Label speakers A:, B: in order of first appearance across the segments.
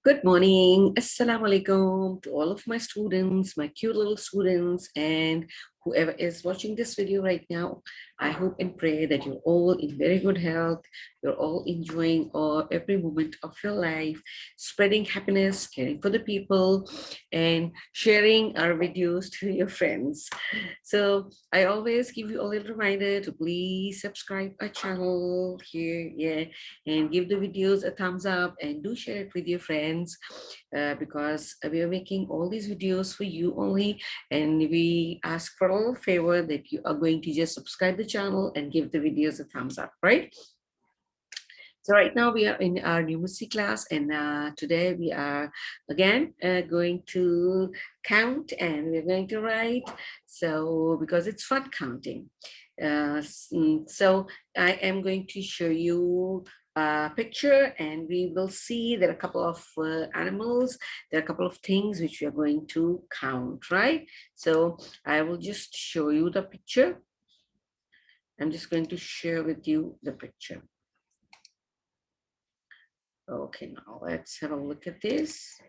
A: Good morning. Assalamu alaikum to all of my students, my cute little students, and whoever is watching this video right now. I hope and pray that you're all in very good health. You're all enjoying every moment of your life, spreading happiness, caring for the people, and sharing our videos to your friends. So I always give you a little reminder to please subscribe our channel here, yeah, and give the videos a thumbs up and do share it with your friends because we are making all these videos for you only, and we ask for a little favor that you are going to just subscribe the channel and give the videos a thumbs up, right? So right now we are in our numeracy class, and today we are again going to count, and we're going to write. So because it's fun counting, so I am going to show you a picture, and we will see there are a couple of animals. There are a couple of things which we are going to count, right? So I will just show you the picture. I'm just going to share with you the picture. Okay, now let's have a look at this.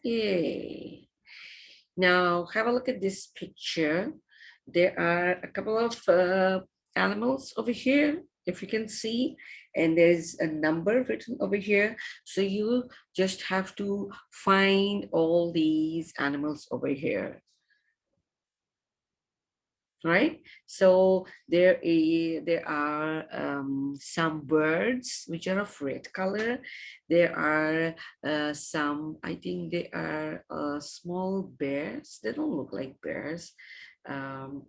A: Yay. Now have a look at this picture. There are a couple of animals over here, if you can see, and there's a number written over here. So you just have to find all these animals over here. Right, so there are some birds which are of red color. There are some, I think they are small bears. They don't look like bears. um,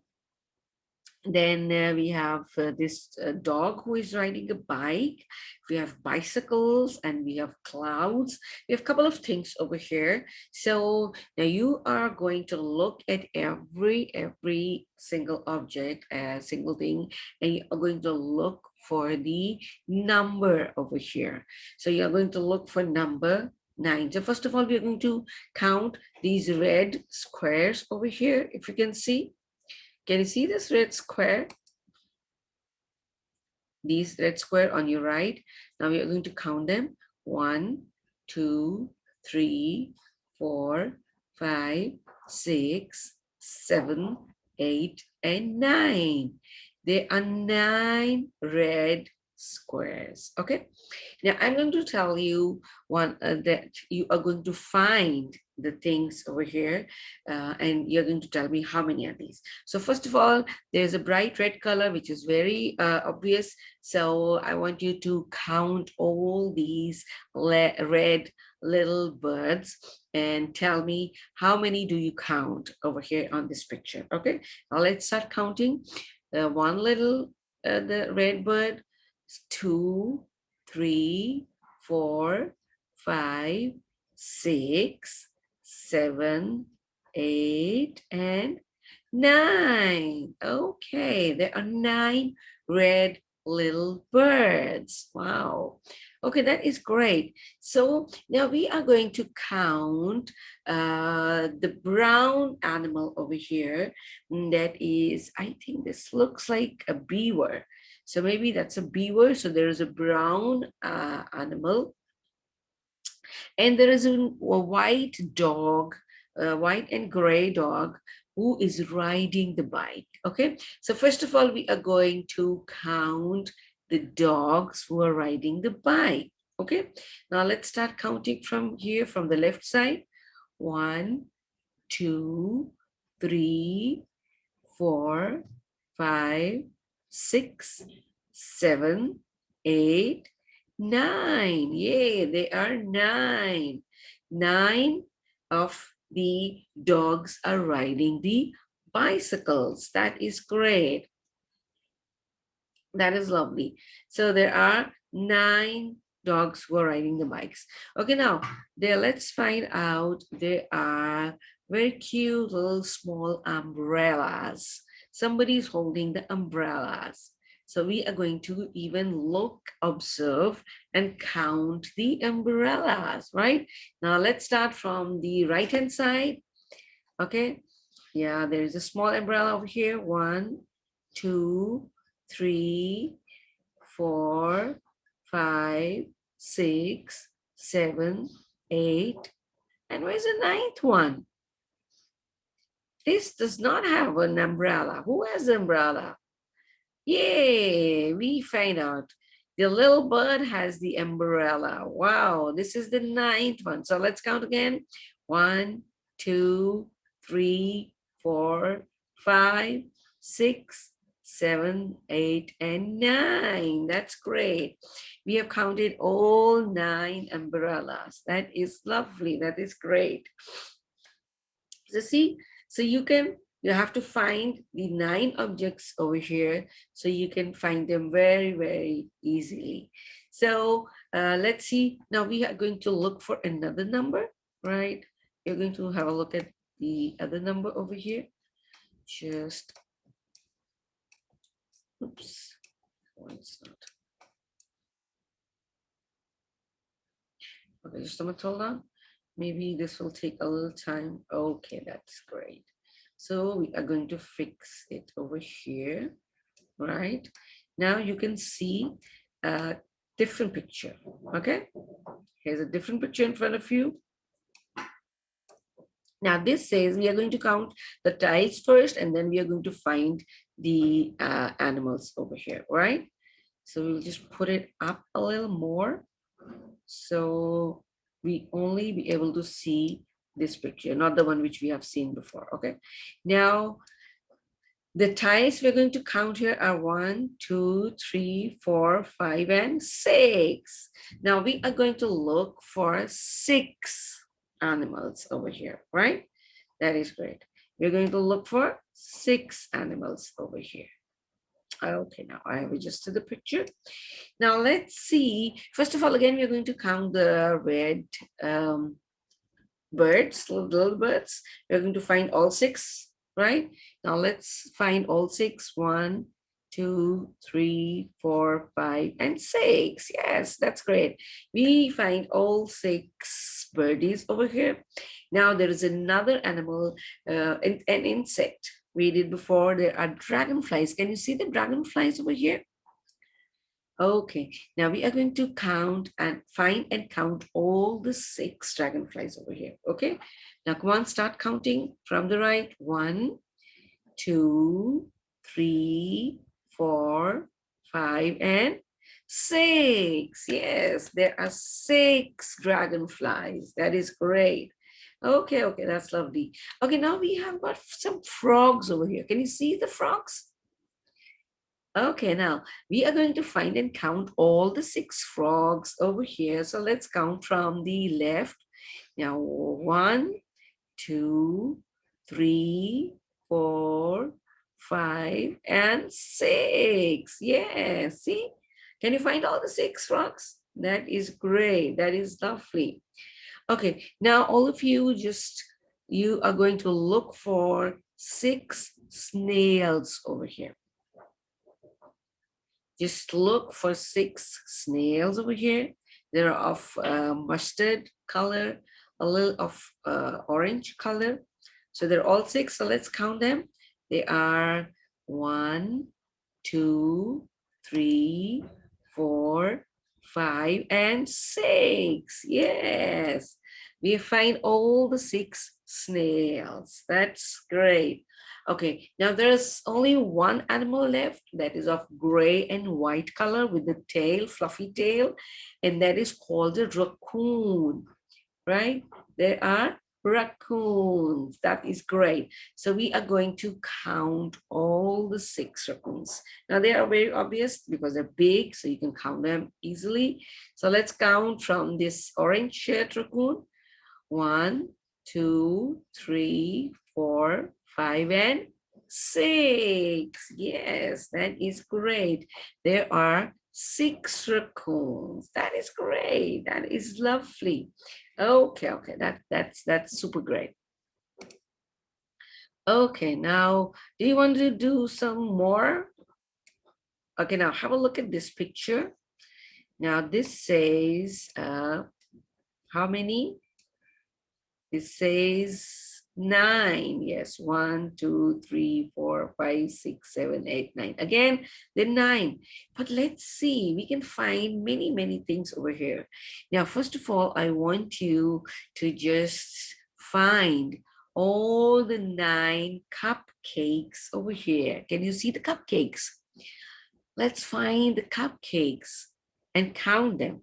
A: then we have this dog who is riding a bike. We have bicycles, and we have clouds. We have a couple of things over here. So now you are going to look at every single object, a single thing, and you are going to look for the number over here. So you're going to look for number 9. So first of all, we're going to count these red squares over here, if you can see. Can you see this red square? These red square on your right. Now we are going to count them. 1, 2, 3, 4, 5, 6, 7, 8, and 9. There are 9 red squares. Okay. Now I'm going to tell you one that you are going to find the things over here, and you're going to tell me how many are these. So first of all, there's a bright red color which is very obvious. So I want you to count all these red little birds and tell me how many do you count over here on this picture. Okay, now let's start counting. One little the red bird, 2, 3, 4, 5, 6, 7, 8, and 9. Okay, there are 9 red little birds. Wow. Okay, that is great. So now we are going to count the brown animal over here. That is, I think this looks like a beaver. So maybe that's a beaver. So there is a brown animal. And there is a white dog, a white and gray dog who is riding the bike. Okay, so first of all, we are going to count the dogs who are riding the bike. Okay, now let's start counting from here, from the left side. 1, 2, 3, 4, 5, 6, 7, 8, 9. Yay, they are 9. 9 of the dogs are riding the bicycles. That is great. That is lovely. So there are 9 dogs who are riding the bikes. Okay, now there, let's find out. There are very cute little small umbrellas. Somebody's holding the umbrellas. So we are going to even look, observe, and count the umbrellas, right? Now let's start from the right-hand side. Okay. Yeah, there is a small umbrella over here. 1, 2, 3, 4, 5, 6, 7, 8. And where's the ninth one? This does not have an umbrella. Who has the umbrella? Yay, we find out. The little bird has the umbrella. Wow, this is the ninth one. So let's count again. 1, 2, 3, 4, 5, 6, 7, 8, and 9. That's great. We have counted all 9 umbrellas. That is lovely. That is great. So see, so you have to find the 9 objects over here so you can find them very, very easily. So let's see, now we are going to look for another number, right? You're going to have a look at the other number over here. Just, oops, oh, it's not. Okay, just a minute, hold on. Maybe this will take a little time. Okay, that's great. So we are going to fix it over here, right? Now you can see a different picture, okay? Here's a different picture in front of you. Now this says we are going to count the tiles first, and then we are going to find the animals over here, right? So we'll just put it up a little more. So we only be able to see this picture, not the one which we have seen before, okay? Now, the tiles we're going to count here are 1, 2, 3, 4, 5, and 6. Now we are going to look for 6 animals over here, right? That is great. We're going to look for 6 animals over here. Okay, now I have adjusted the picture. Now let's see. First of all, again, we're going to count the red birds, little birds. We're going to find all 6, right? Now let's find all 6. 1, 2, 3, 4, 5, and 6. Yes, that's great. We find all 6 birdies over here. Now there is another animal, an insect. We did before. There are dragonflies. Can you see the dragonflies over here? Okay, now we are going to count and find and count all the 6 dragonflies over here. Okay, now come on, start counting from the right. 1, 2, 3, 4, 5, and 6. Yes, there are 6 dragonflies. That is great. Okay, that's lovely. Okay, now we have got some frogs over here. Can you see the frogs? Okay, now we are going to find and count all the 6 frogs over here. So let's count from the left. Now 1, 2, 3, 4, 5, and 6. Yes, see? Can you find all the 6 frogs? That is great. That is lovely. Okay, now all of you you are going to look for 6 snails over here. Just look for 6 snails over here. They're of mustard color, a little of orange color. So they're all 6. So let's count them. They are 1, 2, 3, 4, 5, and 6. Yes, we find all the 6 snails. That's great. Okay, now there's only one animal left that is of gray and white color with the tail, fluffy tail, and that is called a raccoon, right? There are raccoons. That is great. So we are going to count all the 6 raccoons. Now they are very obvious because they're big, so you can count them easily. So let's count from this orange shirt raccoon. 1, 2, 3, 4, 5, and 6. Yes, that is great. There are 6 raccoons. That is great. That is lovely. Okay, that's super great. Okay, now do you want to do some more? Okay, now have a look at this picture. Now this says how many? It says 9. Yes, 1, 2, 3, 4, 5, 6, 7, 8, 9. Again, the 9. But let's see, we can find many, many things over here. Now, first of all, I want you to just find all the 9 cupcakes over here. Can you see the cupcakes? Let's find the cupcakes and count them.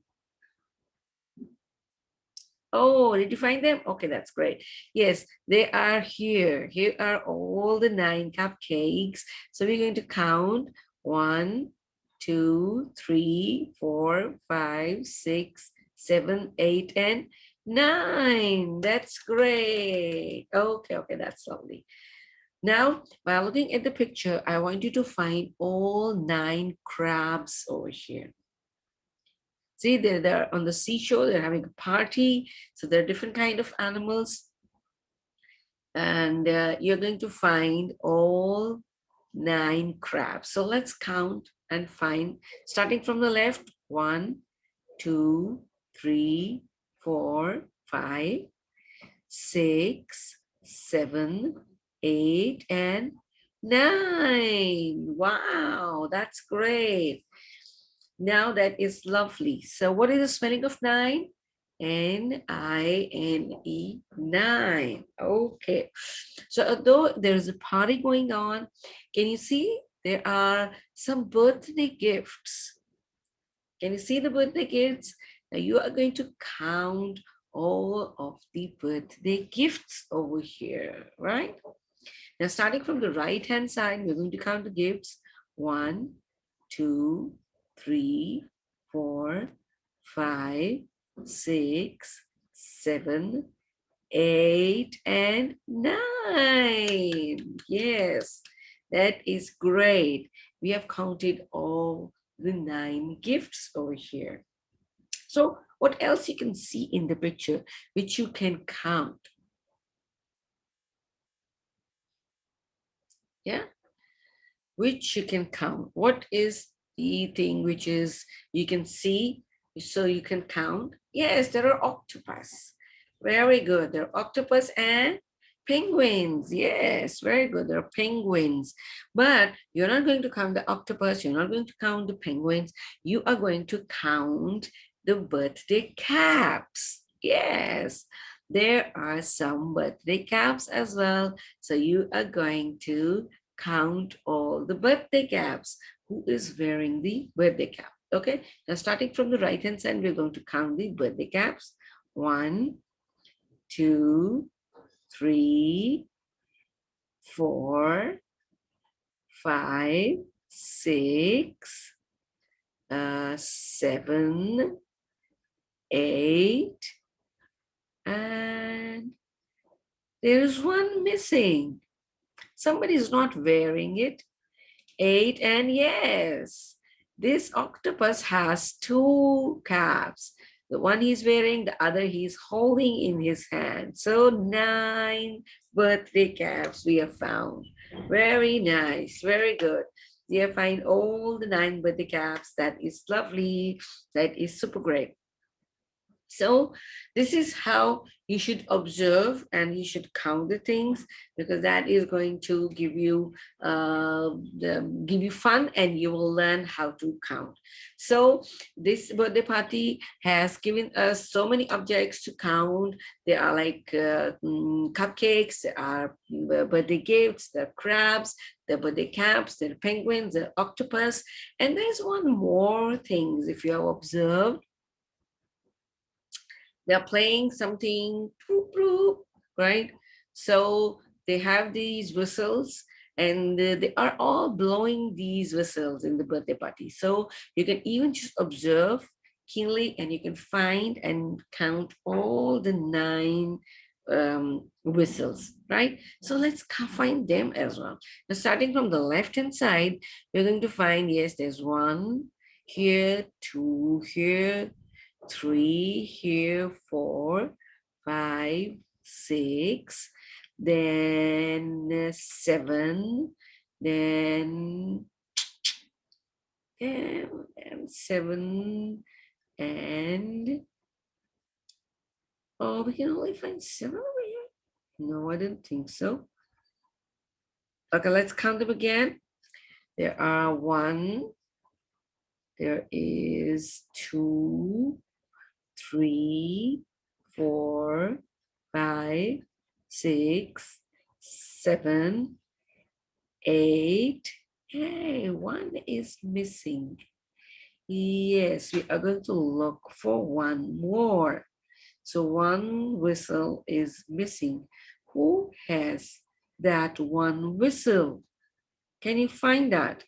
A: Oh, did you find them? Okay, that's great. Yes, they are here. Here are all the 9 cupcakes. So we're going to count 1, 2, 3, 4, 5, 6, 7, 8, and 9. That's great. Okay, that's lovely. Now, by looking at the picture, I want you to find all 9 crabs over here. See, they're on the seashore, they're having a party. So there are different kind of animals. And you're going to find all 9 crabs. So let's count and find, starting from the left, 1, 2, 3, 4, 5, 6, 7, 8, and 9. Wow, that's great. Now that is lovely. So what is the spelling of 9? N-I-N-E, 9. Okay. So although there's a party going on, can you see there are some birthday gifts? Can you see the birthday gifts? Now you are going to count all of the birthday gifts over here, right? Now starting from the right hand side, we're going to count the gifts. 1, 2, 3, 4, 5, 6, 7, 8, and 9. Yes, that is great. We have counted all the 9 gifts over here. So what else you can see in the picture which you can count? Yeah, which you can count. What is the thing which is you can see so you can count? Yes, there are octopus. Very good. There are octopus and penguins. Yes, very good. There are penguins. But you're not going to count the octopus. You're not going to count the penguins. You are going to count the birthday caps. Yes, there are some birthday caps as well. So you are going to count all the birthday caps. Who is wearing the birthday cap? Okay, now starting from the right hand side, we're going to count the birthday caps. 1, 2, 3, 4, 5, 6, 7, 8, and there's one missing. Somebody is not wearing it. 8, and yes, this octopus has 2 caps. The one he's wearing, the other he's holding in his hand. So 9 birthday caps we have found. Very nice, very good. We have found all the 9 birthday caps. That is lovely. That is super great. So this is how you should observe and you should count the things, because that is going to give you fun, and you will learn how to count. So this birthday party has given us so many objects to count. There are like cupcakes, there are birthday gifts, there are crabs, there are birthday caps, there are penguins, there are octopus, and there's one more things if you have observed. They're playing something, bloop, bloop, right? So they have these whistles, and they are all blowing these whistles in the birthday party. So you can even just observe keenly, and you can find and count all the 9 whistles, right? So let's find them as well. Now, starting from the left hand side, you're going to find, yes, there's 1 here, 2 here, 3 here, 4, 5, 6, then 7, then 7, and oh, we can only find 7 over here. No, I didn't think so. Okay, let's count them again. There are 1, there is 2, 3, 4, 5, 6, 7, 8. Hey, 1 is missing. Yes, we are going to look for 1 more. So 1 whistle is missing. Who has that 1 whistle? Can you find that?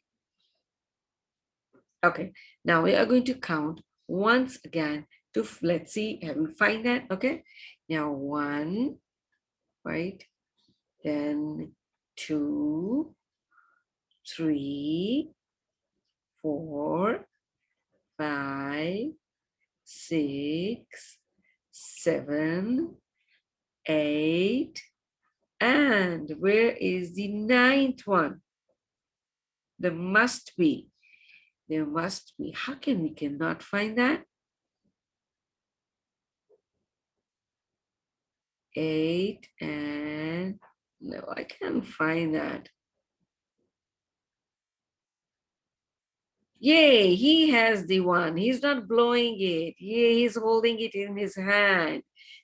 A: Okay, now we are going to count once again to, let's see, have we find that? Okay, now 1, right? Then 2, 3, 4, 5, 6, 7, 8, and where is the 9th one? There must be. There must be. How can we cannot find that? 8 and no, I can't find that. Yay, he has the 1. He's not blowing it. Yay, he's holding it in his hand.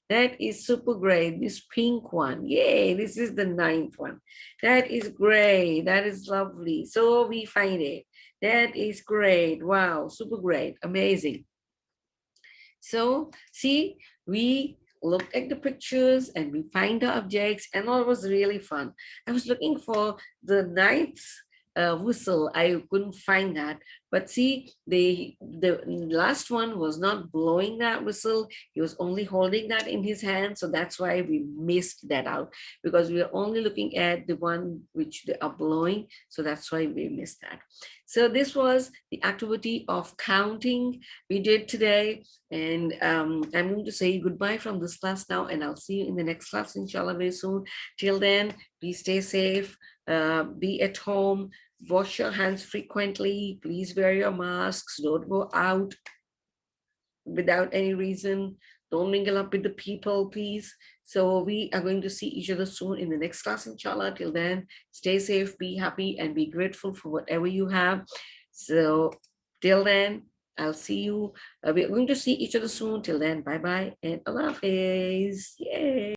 A: That is super great. This pink one. Yay, this is the 9th one. That is great. That is lovely. So we find it. That is great. Wow, super great. Amazing. So see, we looked at the pictures and we find the objects and all was really fun. I was looking for the 9th whistle. I couldn't find that. But see, the last one was not blowing that whistle. He was only holding that in his hand. So that's why we missed that out, because we are only looking at the one which they are blowing. So that's why we missed that. So this was the activity of counting we did today. And I'm going to say goodbye from this class now, and I'll see you in the next class, inshallah, very soon. Till then, please stay safe, be at home, wash your hands frequently, please wear your masks, don't go out without any reason, don't mingle up with the people, please. So we are going to see each other soon in the next class, inshallah. Till then, stay safe, be happy, and be grateful for whatever you have. So till then, I'll see you. We're going to see each other soon. Till then, bye-bye and Allah Hafiz. Yay.